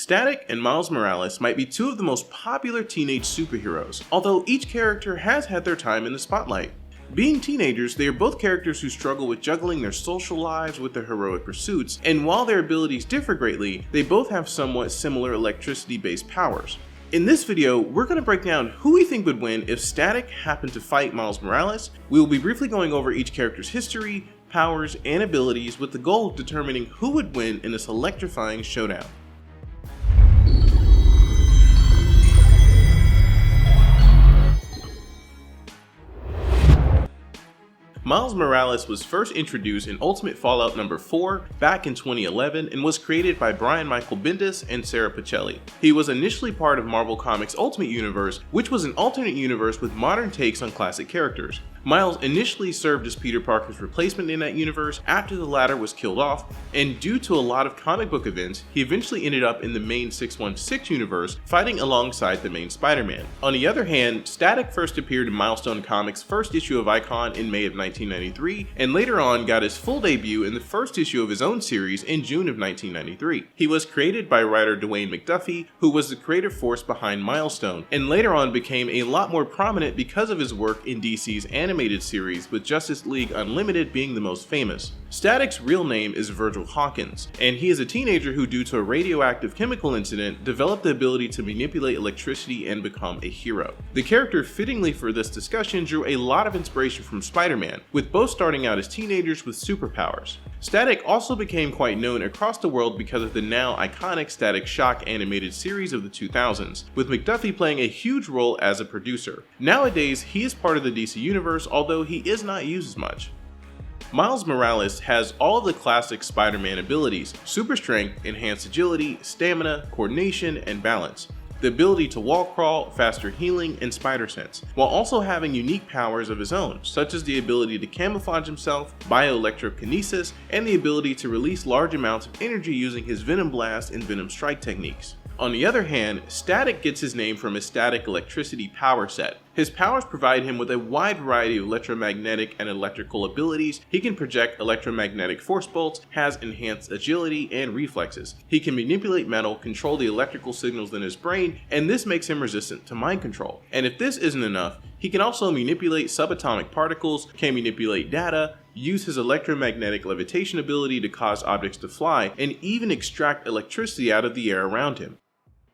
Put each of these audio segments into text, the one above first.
Static and Miles Morales might be two of the most popular teenage superheroes, although each character has had their time in the spotlight. Being teenagers, they are both characters who struggle with juggling their social lives with their heroic pursuits, and while their abilities differ greatly, they both have somewhat similar electricity-based powers. In this video, we're going to break down who we think would win if Static happened to fight Miles Morales. We will be briefly going over each character's history, powers, and abilities with the goal of determining who would win in this electrifying showdown. Miles Morales was first introduced in Ultimate Fallout No. 4 back in 2011 and was created by Brian Michael Bendis and Sarah Pichelli. He was initially part of Marvel Comics' Ultimate Universe, which was an alternate universe with modern takes on classic characters. Miles initially served as Peter Parker's replacement in that universe after the latter was killed off, and due to a lot of comic book events, he eventually ended up in the main 616 universe, fighting alongside the main Spider-Man. On the other hand, Static first appeared in Milestone Comics' first issue of Icon in May of 1993, and later on got his full debut in the first issue of his own series in June of 1993. He was created by writer Dwayne McDuffie, who was the creative force behind Milestone, and later on became a lot more prominent because of his work in DC's animated series, with Justice League Unlimited being the most famous. Static's real name is Virgil Hawkins, and he is a teenager who, due to a radioactive chemical incident, developed the ability to manipulate electricity and become a hero. The character, fittingly for this discussion, drew a lot of inspiration from Spider-Man, with both starting out as teenagers with superpowers. Static also became quite known across the world because of the now iconic Static Shock animated series of the 2000s, with McDuffie playing a huge role as a producer. Nowadays, he is part of the DC Universe, although he is not used as much. Miles Morales has all of the classic Spider-Man abilities: super strength, enhanced agility, stamina, coordination, and balance, the ability to wall crawl, faster healing, and spider sense, while also having unique powers of his own, such as the ability to camouflage himself, bioelectrokinesis, and the ability to release large amounts of energy using his Venom Blast and Venom Strike techniques. On the other hand, Static gets his name from his static electricity power set. His powers provide him with a wide variety of electromagnetic and electrical abilities. He can project electromagnetic force bolts, has enhanced agility and reflexes. He can manipulate metal, control the electrical signals in his brain, and this makes him resistant to mind control. And if this isn't enough, he can also manipulate subatomic particles, can manipulate data, use his electromagnetic levitation ability to cause objects to fly, and even extract electricity out of the air around him.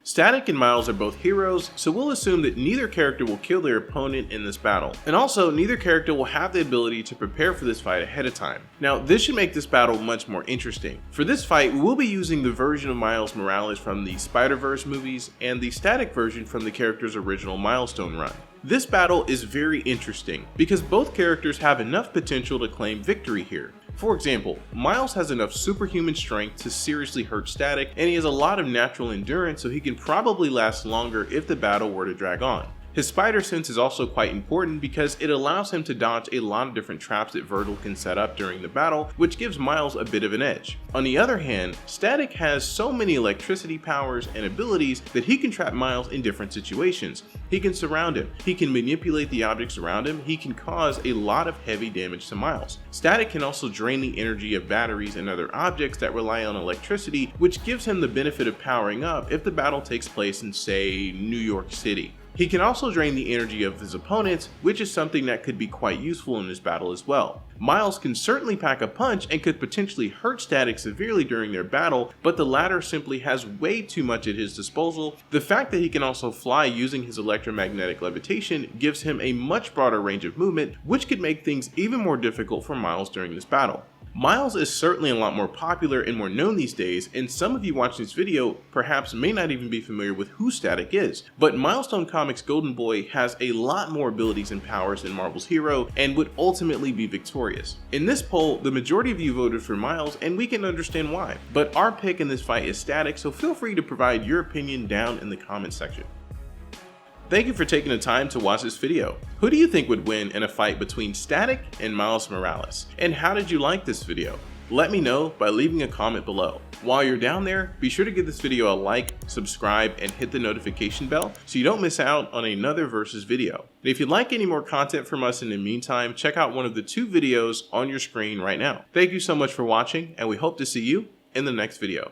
Static and Miles are both heroes, so we'll assume that neither character will kill their opponent in this battle. And also, neither character will have the ability to prepare for this fight ahead of time. Now, this should make this battle much more interesting. For this fight, we'll be using the version of Miles Morales from the Spider-Verse movies and the Static version from the character's original Milestone run. This battle is very interesting because both characters have enough potential to claim victory here. For example, Miles has enough superhuman strength to seriously hurt Static, and he has a lot of natural endurance, so he can probably last longer if the battle were to drag on. His spider sense is also quite important because it allows him to dodge a lot of different traps that Virgil can set up during the battle, which gives Miles a bit of an edge. On the other hand, Static has so many electricity powers and abilities that he can trap Miles in different situations. He can surround him, he can manipulate the objects around him, he can cause a lot of heavy damage to Miles. Static can also drain the energy of batteries and other objects that rely on electricity, which gives him the benefit of powering up if the battle takes place in, say, New York City. He can also drain the energy of his opponents, which is something that could be quite useful in this battle as well. Miles can certainly pack a punch and could potentially hurt Static severely during their battle, but the latter simply has way too much at his disposal. The fact that he can also fly using his electromagnetic levitation gives him a much broader range of movement, which could make things even more difficult for Miles during this battle. Miles is certainly a lot more popular and more known these days, and some of you watching this video perhaps may not even be familiar with who Static is, but Milestone Comics' Golden Boy has a lot more abilities and powers than Marvel's hero and would ultimately be victorious. In this poll, the majority of you voted for Miles, and we can understand why, but our pick in this fight is Static, so feel free to provide your opinion down in the comment section. Thank you for taking the time to watch this video. Who do you think would win in a fight between Static and Miles Morales? And how did you like this video? Let me know by leaving a comment below. While you're down there, be sure to give this video a like, subscribe, and hit the notification bell so you don't miss out on another Versus video. And if you'd like any more content from us in the meantime, check out one of the 2 videos on your screen right now. Thank you so much for watching, and we hope to see you in the next video.